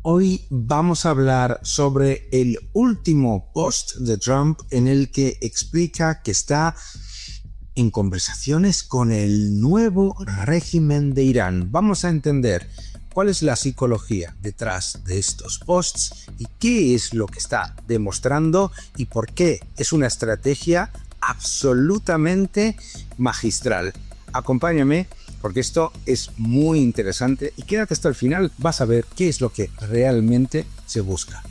Hoy vamos a hablar sobre el último post de Trump en el que explica que está en conversaciones con el nuevo régimen de Irán. Vamos a entender cuál es la psicología detrás de estos posts y qué es lo que está demostrando y por qué es una estrategia absolutamente magistral. Acompáñame porque esto es muy interesante y quédate hasta el final, vas a ver qué es lo que realmente se busca.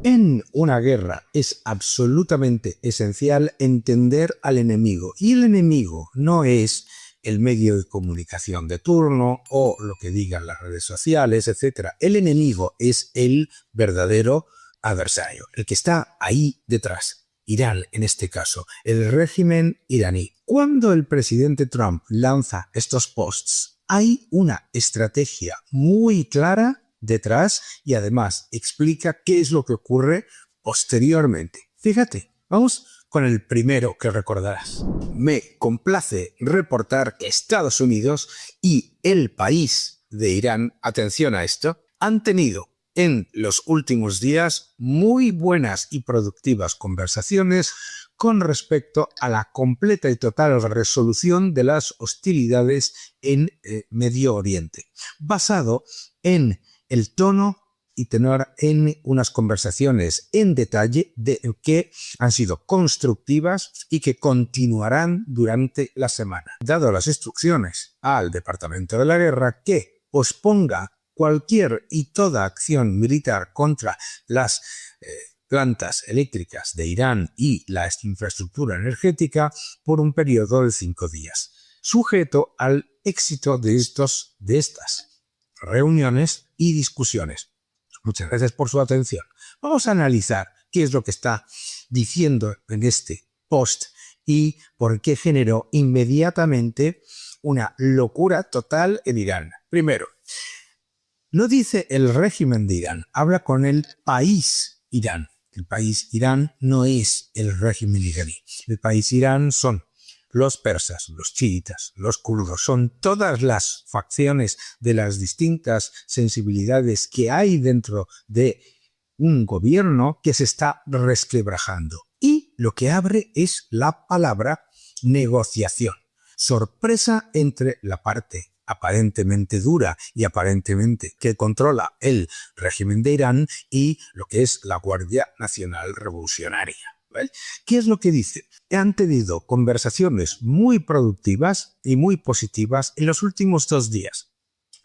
En una guerra es absolutamente esencial entender al enemigo, y el enemigo no es el medio de comunicación de turno o lo que digan las redes sociales, etc. El enemigo es el verdadero adversario, el que está ahí detrás. Irán, en este caso, el régimen iraní. Cuando el presidente Trump lanza estos posts, hay una estrategia muy clara detrás y además explica qué es lo que ocurre posteriormente. Fíjate, vamos con el primero que recordarás. Me complace reportar que Estados Unidos y el país de Irán, atención a esto, han tenido en los últimos días muy buenas y productivas conversaciones con respecto a la completa y total resolución de las hostilidades en Medio Oriente, basado en el tono y tenor en unas conversaciones en detalle que han sido constructivas y que continuarán durante la semana. Dado las instrucciones al Departamento de la Guerra que posponga cualquier y toda acción militar contra las plantas eléctricas de Irán y la infraestructura energética por un periodo de 5 días, sujeto al éxito de estas reuniones y discusiones. Muchas gracias por su atención. Vamos a analizar qué es lo que está diciendo en este post y por qué generó inmediatamente una locura total en Irán. Primero, no dice el régimen de Irán, habla con el país Irán. El país Irán no es el régimen iraní. El país Irán son los persas, los chiitas, los kurdos, son todas las facciones de las distintas sensibilidades que hay dentro de un gobierno que se está resquebrajando. Y lo que abre es la palabra negociación. Sorpresa entre la parte aparentemente dura y aparentemente que controla el régimen de Irán y lo que es la Guardia Nacional Revolucionaria. ¿Vale? ¿Qué es lo que dice? Han tenido conversaciones muy productivas y muy positivas en los últimos 2 días.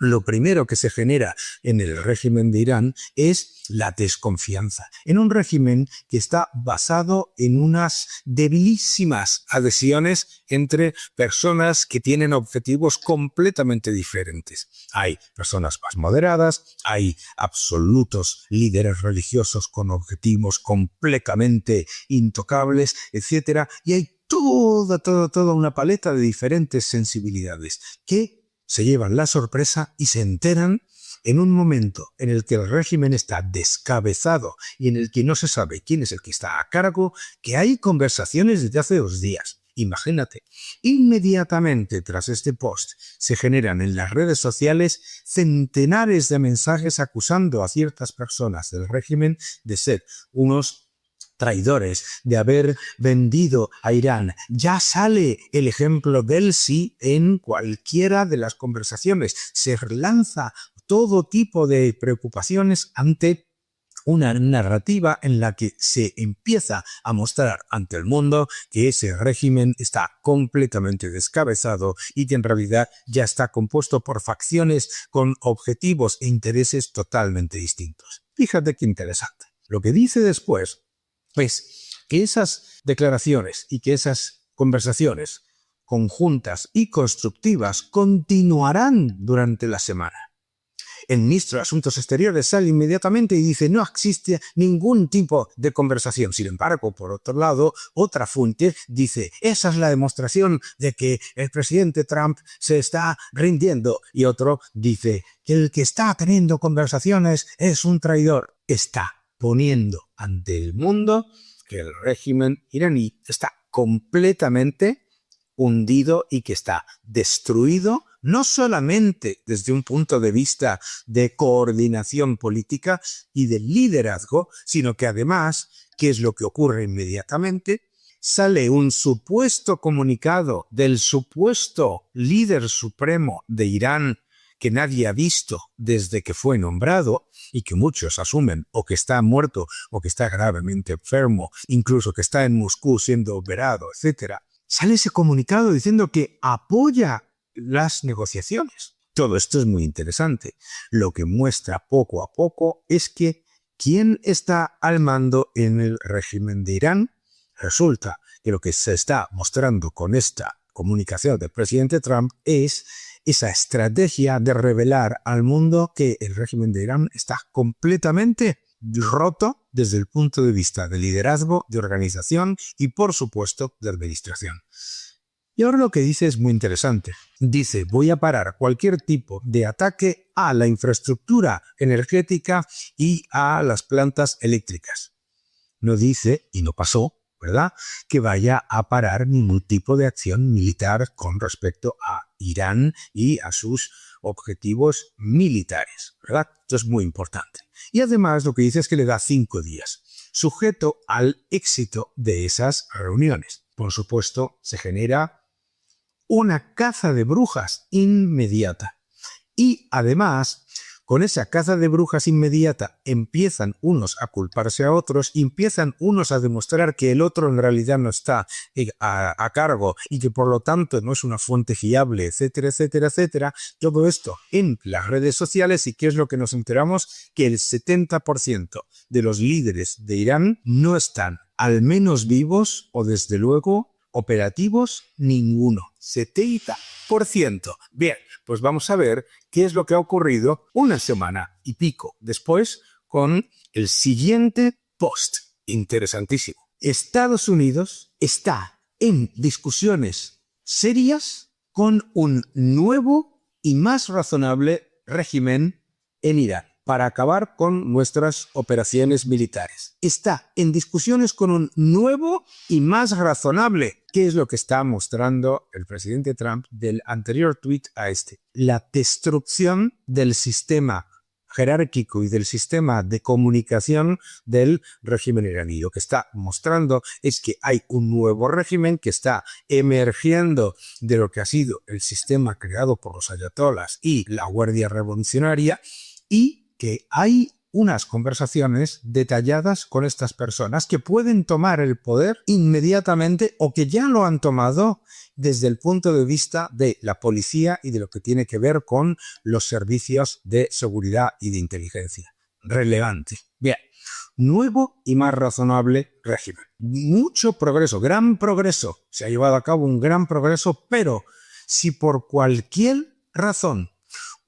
Lo primero que se genera en el régimen de Irán es la desconfianza, en un régimen que está basado en unas debilísimas adhesiones entre personas que tienen objetivos completamente diferentes. Hay personas más moderadas, hay absolutos líderes religiosos con objetivos completamente intocables, etc. Y hay toda una paleta de diferentes sensibilidades que se llevan la sorpresa y se enteran en un momento en el que el régimen está descabezado y en el que no se sabe quién es el que está a cargo, que hay conversaciones desde hace 2 días. Imagínate, inmediatamente tras este post se generan en las redes sociales centenares de mensajes acusando a ciertas personas del régimen de ser unos traidores, de haber vendido a Irán. Ya sale el ejemplo del sí en cualquiera de las conversaciones. Se lanza todo tipo de preocupaciones ante una narrativa en la que se empieza a mostrar ante el mundo que ese régimen está completamente descabezado y que en realidad ya está compuesto por facciones con objetivos e intereses totalmente distintos. Fíjate qué interesante. Lo que dice después es que esas declaraciones y que esas conversaciones conjuntas y constructivas continuarán durante la semana. El ministro de Asuntos Exteriores sale inmediatamente y dice no existe ningún tipo de conversación. Sin embargo, por otro lado, otra fuente dice esa es la demostración de que el presidente Trump se está rindiendo. Y otro dice que el que está teniendo conversaciones es un traidor. Está poniendo ante el mundo que el régimen iraní está completamente hundido y que está destruido, no solamente desde un punto de vista de coordinación política y de liderazgo, sino que además, ¿qué es lo que ocurre inmediatamente? Sale un supuesto comunicado del supuesto líder supremo de Irán que nadie ha visto desde que fue nombrado y que muchos asumen o que está muerto o que está gravemente enfermo, incluso que está en Moscú siendo operado, etc. Sale ese comunicado diciendo que apoya las negociaciones. Todo esto es muy interesante. Lo que muestra poco a poco es que ¿quién está al mando en el régimen de Irán? Resulta que lo que se está mostrando con esta comunicación del presidente Trump es esa estrategia de revelar al mundo que el régimen de Irán está completamente roto desde el punto de vista de liderazgo, de organización y, por supuesto, de administración. Y ahora lo que dice es muy interesante. Dice, voy a parar cualquier tipo de ataque a la infraestructura energética y a las plantas eléctricas. No dice, y no pasó, ¿verdad?, que vaya a parar ningún tipo de acción militar con respecto a Irán y a sus objetivos militares, ¿verdad? Esto es muy importante. Y además lo que dice es que le da 5 días, sujeto al éxito de esas reuniones. Por supuesto, se genera una caza de brujas inmediata. Y además, con esa caza de brujas inmediata, empiezan unos a culparse a otros, empiezan unos a demostrar que el otro en realidad no está a cargo y que por lo tanto no es una fuente fiable, etcétera, etcétera, etcétera. Todo esto en las redes sociales. ¿Y qué es lo que nos enteramos? Que el 70% de los líderes de Irán no están al menos vivos o desde luego operativos ninguno. 70%. Bien, pues vamos a ver qué es lo que ha ocurrido una semana y pico después con el siguiente post. Interesantísimo. Estados Unidos está en discusiones serias con un nuevo y más razonable régimen en Irán para acabar con nuestras operaciones militares. Está en discusiones con un nuevo y más razonable. ¿Qué es lo que está mostrando el presidente Trump del anterior tuit a este? La destrucción del sistema jerárquico y del sistema de comunicación del régimen iraní. Lo que está mostrando es que hay un nuevo régimen que está emergiendo de lo que ha sido el sistema creado por los ayatolás y la Guardia Revolucionaria y que hay unas conversaciones detalladas con estas personas que pueden tomar el poder inmediatamente o que ya lo han tomado desde el punto de vista de la policía y de lo que tiene que ver con los servicios de seguridad y de inteligencia. Relevante. Bien, nuevo y más razonable régimen. Mucho progreso, gran progreso. Se ha llevado a cabo un gran progreso, pero si por cualquier razón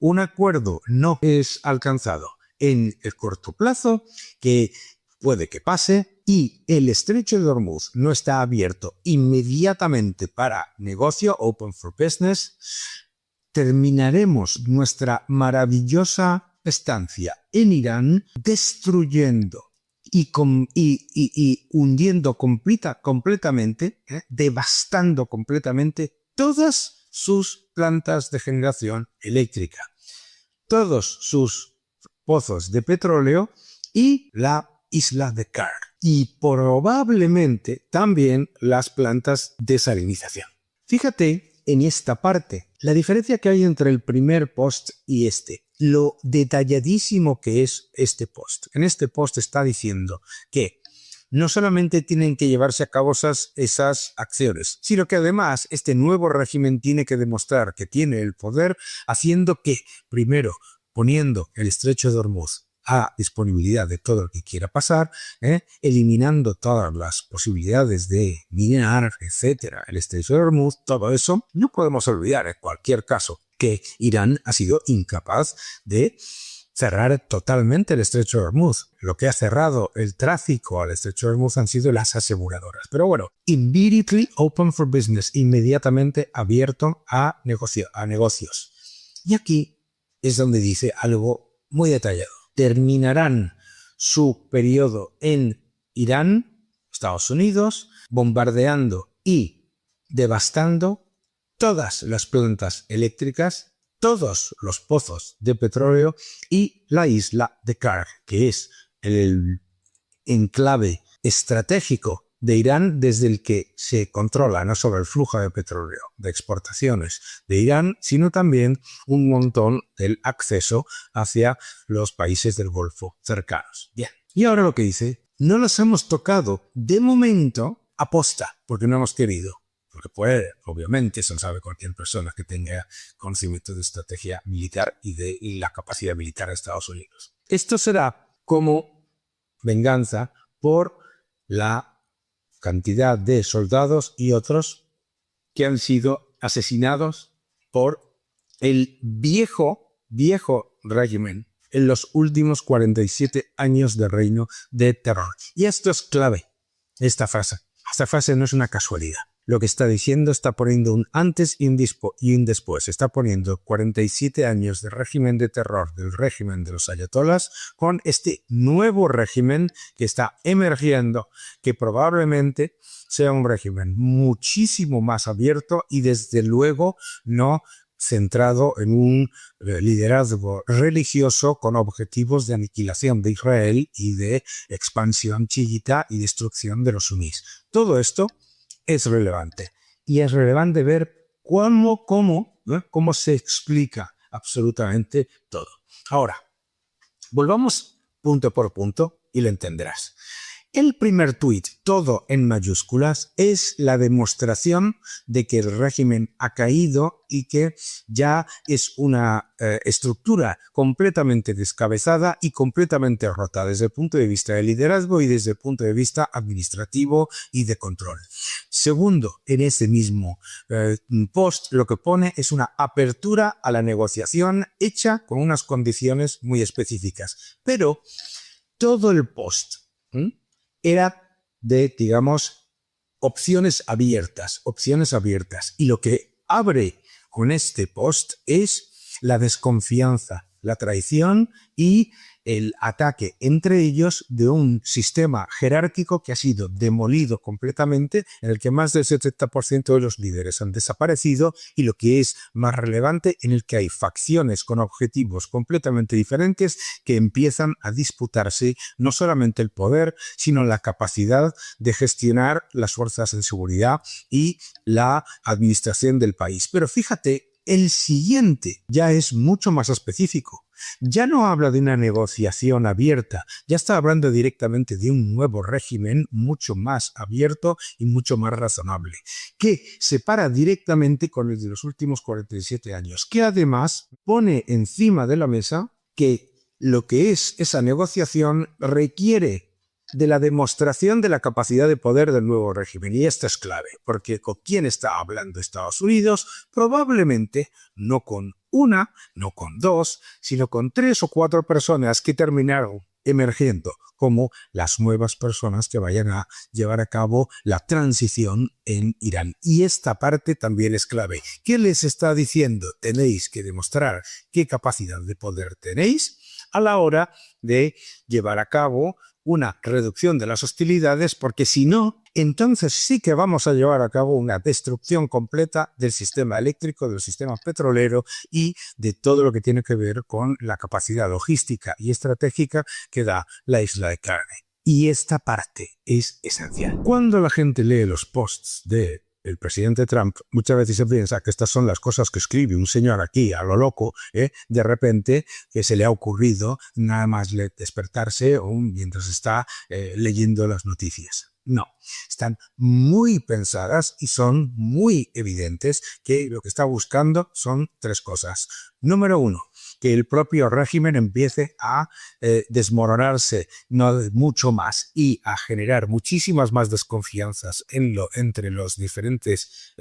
un acuerdo no es alcanzado en el corto plazo, que puede que pase, y el estrecho de Hormuz no está abierto inmediatamente para negocio, open for business, terminaremos nuestra maravillosa estancia en Irán destruyendo y hundiendo completamente, devastando completamente todas sus plantas de generación eléctrica, todos sus pozos de petróleo y la isla de Kar. Y probablemente también las plantas de salinización. Fíjate en esta parte, la diferencia que hay entre el primer post y este, lo detalladísimo que es este post. En este post está diciendo que no solamente tienen que llevarse a cabo esas acciones, sino que además este nuevo régimen tiene que demostrar que tiene el poder, haciendo que, primero, poniendo el estrecho de Hormuz a disponibilidad de todo el que quiera pasar, eliminando todas las posibilidades de minar, etcétera, el estrecho de Hormuz, todo eso. No podemos olvidar en cualquier caso que Irán ha sido incapaz de cerrar totalmente el estrecho de Hormuz. Lo que ha cerrado el tráfico al estrecho de Hormuz han sido las aseguradoras. Pero bueno, immediately open for business, inmediatamente abierto a negocios. Y aquí es donde dice algo muy detallado. Terminarán su periodo en Irán, Estados Unidos, bombardeando y devastando todas las plantas eléctricas, todos los pozos de petróleo y la isla de Karg, que es el enclave estratégico de Irán desde el que se controla no solo el flujo de petróleo, de exportaciones de Irán, sino también un montón del acceso hacia los países del Golfo cercanos. Bien. Y ahora lo que dice, no los hemos tocado de momento aposta, porque no hemos querido. Porque puede, obviamente, eso lo sabe cualquier persona que tenga conocimiento de estrategia militar y la capacidad militar de Estados Unidos. Esto será como venganza por la cantidad de soldados y otros que han sido asesinados por el viejo régimen en los últimos 47 años de reino de terror. Y esto es clave, esta frase. Esta frase no es una casualidad. Lo que está diciendo está poniendo un antes y un después. Está poniendo 47 años de régimen de terror del régimen de los ayatolás con este nuevo régimen que está emergiendo, que probablemente sea un régimen muchísimo más abierto y desde luego no centrado en un liderazgo religioso con objetivos de aniquilación de Israel y de expansión chiita y destrucción de los sunís. Todo esto es relevante. Y es relevante ver cómo se explica absolutamente todo. Ahora, volvamos punto por punto y lo entenderás. El primer tuit, todo en mayúsculas, es la demostración de que el régimen ha caído y que ya es una estructura completamente descabezada y completamente rota desde el punto de vista de liderazgo y desde el punto de vista administrativo y de control. Segundo, en ese mismo post lo que pone es una apertura a la negociación hecha con unas condiciones muy específicas. Pero todo el post era de, digamos, opciones abiertas. Y lo que abre con este post es la desconfianza, la traición y el ataque entre ellos de un sistema jerárquico que ha sido demolido completamente, en el que más del 70% de los líderes han desaparecido y, lo que es más relevante, en el que hay facciones con objetivos completamente diferentes que empiezan a disputarse no solamente el poder, sino la capacidad de gestionar las fuerzas de seguridad y la administración del país. Pero fíjate, el siguiente ya es mucho más específico. Ya no habla de una negociación abierta, ya está hablando directamente de un nuevo régimen mucho más abierto y mucho más razonable, que se para directamente con el de los últimos 47 años, que además pone encima de la mesa que lo que es esa negociación requiere de la demostración de la capacidad de poder del nuevo régimen. Y esto es clave, porque ¿con quién está hablando Estados Unidos? Probablemente no con una, no con dos, sino con 3 o 4 personas que terminaron emergiendo como las nuevas personas que vayan a llevar a cabo la transición en Irán. Y esta parte también es clave. ¿Qué les está diciendo? Tenéis que demostrar qué capacidad de poder tenéis a la hora de llevar a cabo una reducción de las hostilidades, porque si no, entonces sí que vamos a llevar a cabo una destrucción completa del sistema eléctrico, del sistema petrolero y de todo lo que tiene que ver con la capacidad logística y estratégica que da la isla de Karg. Y esta parte es esencial. Cuando la gente lee los posts de el presidente Trump, muchas veces se piensa que estas son las cosas que escribe un señor aquí a lo loco, de repente que se le ha ocurrido nada más despertarse mientras está leyendo las noticias. No, están muy pensadas y son muy evidentes que lo que está buscando son 3 cosas. Número 1, que el propio régimen empiece a desmoronarse mucho más y a generar muchísimas más desconfianzas entre los diferentes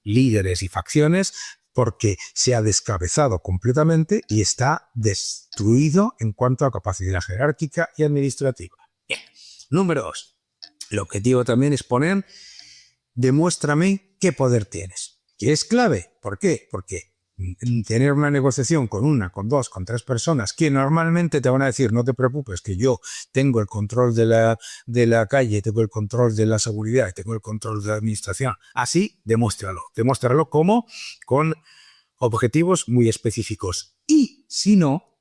líderes y facciones, porque se ha descabezado completamente y está destruido en cuanto a capacidad jerárquica y administrativa. Bien. Número 2. El objetivo también es poner, demuéstrame qué poder tienes. Que es clave. ¿Por qué? Porque tener una negociación con una, con dos, con tres personas que normalmente te van a decir, no te preocupes, que yo tengo el control de la calle, tengo el control de la seguridad, tengo el control de la administración. Así, demuéstralo. Demuéstralo como con objetivos muy específicos. Y si no,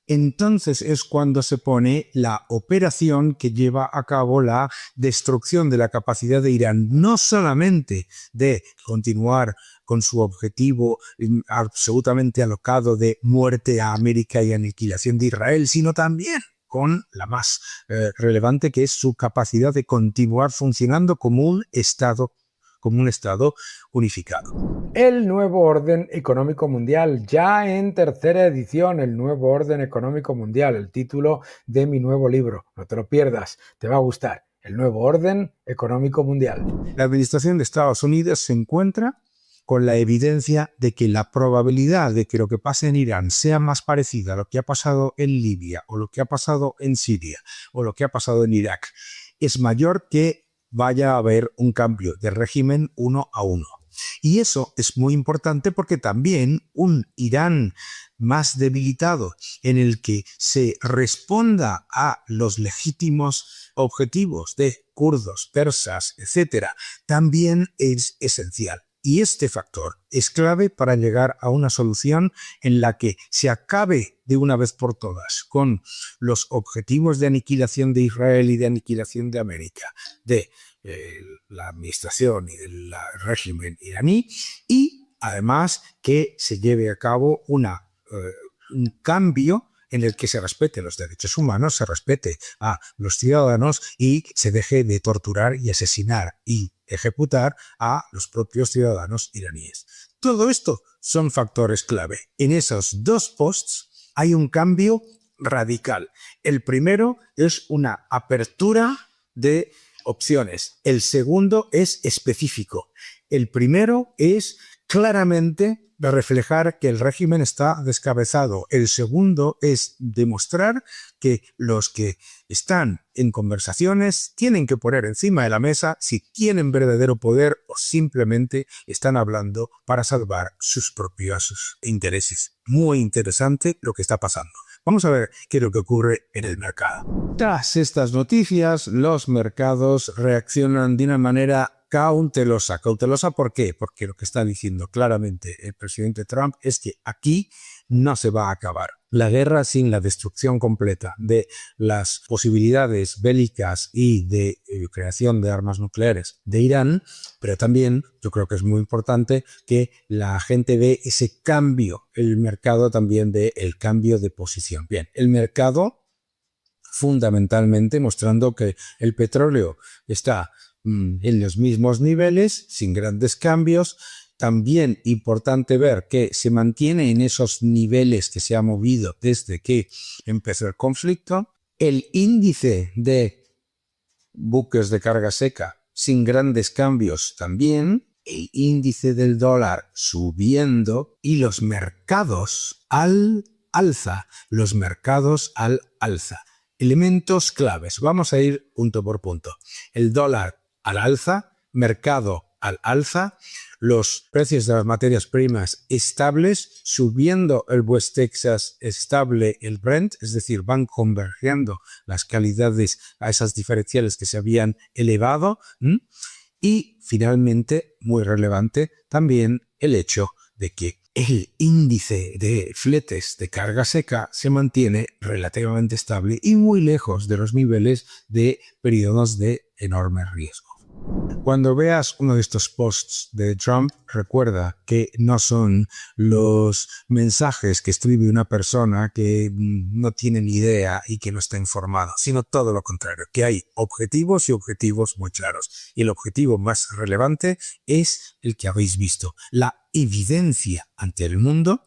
entonces es cuando se pone la operación que lleva a cabo la destrucción de la capacidad de Irán, no solamente de continuar con su objetivo absolutamente alocado de muerte a América y aniquilación de Israel, sino también con la más relevante, que es su capacidad de continuar funcionando como un Estado unificado. El nuevo orden económico mundial, ya en tercera edición, el nuevo orden económico mundial, el título de mi nuevo libro. No te lo pierdas, te va a gustar. El nuevo orden económico mundial. La administración de Estados Unidos se encuentra con la evidencia de que la probabilidad de que lo que pase en Irán sea más parecida a lo que ha pasado en Libia, o lo que ha pasado en Siria, o lo que ha pasado en Irak, es mayor que vaya a haber un cambio de régimen 1 a 1. Y eso es muy importante porque también un Irán más debilitado, en el que se responda a los legítimos objetivos de kurdos, persas, etc., también es esencial. Y este factor es clave para llegar a una solución en la que se acabe de una vez por todas con los objetivos de aniquilación de Israel y de aniquilación de América, de la administración y del régimen iraní, y además que se lleve a cabo un cambio en el que se respete los derechos humanos, se respete a los ciudadanos y se deje de torturar y asesinar y ejecutar a los propios ciudadanos iraníes. Todo esto son factores clave. En esos dos posts hay un cambio radical. El primero es una apertura de opciones. El segundo es específico. El primero es claramente de reflejar que el régimen está descabezado. El segundo es demostrar que los que están en conversaciones tienen que poner encima de la mesa si tienen verdadero poder o simplemente están hablando para salvar sus propios intereses. Muy interesante lo que está pasando. Vamos a ver qué es lo que ocurre en el mercado. Tras estas noticias, los mercados reaccionan de una manera cautelosa. ¿Cautelosa por qué? Porque lo que está diciendo claramente el presidente Trump es que aquí no se va a acabar la guerra sin la destrucción completa de las posibilidades bélicas y de creación de armas nucleares de Irán, pero también yo creo que es muy importante que la gente ve ese cambio, el mercado también ve el cambio de posición. Bien, el mercado fundamentalmente mostrando que el petróleo está en los mismos niveles, sin grandes cambios. También importante ver que se mantiene en esos niveles que se ha movido desde que empezó el conflicto. El índice de buques de carga seca sin grandes cambios también. El índice del dólar subiendo y los mercados al alza. Los mercados al alza. Elementos claves. Vamos a ir punto por punto. El dólar al alza, mercado al alza, los precios de las materias primas estables, subiendo el West Texas, estable el Brent, es decir, van convergiendo las calidades a esas diferenciales que se habían elevado. Y finalmente, muy relevante, también el hecho de que el índice de fletes de carga seca se mantiene relativamente estable y muy lejos de los niveles de periodos de enorme riesgo. Cuando veas uno de estos posts de Trump, recuerda que no son los mensajes que escribe una persona que no tiene ni idea y que no está informado, sino todo lo contrario, que hay objetivos y objetivos muy claros. Y el objetivo más relevante es el que habéis visto, la evidencia ante el mundo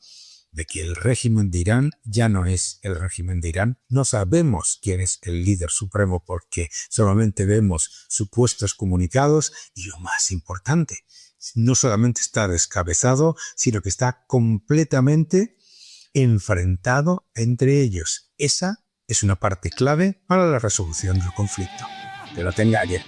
de que el régimen de Irán ya no es el régimen de Irán. No sabemos quién es el líder supremo porque solamente vemos supuestos comunicados y lo más importante, no solamente está descabezado, sino que está completamente enfrentado entre ellos. Esa es una parte clave para la resolución del conflicto. Que lo tenga bien.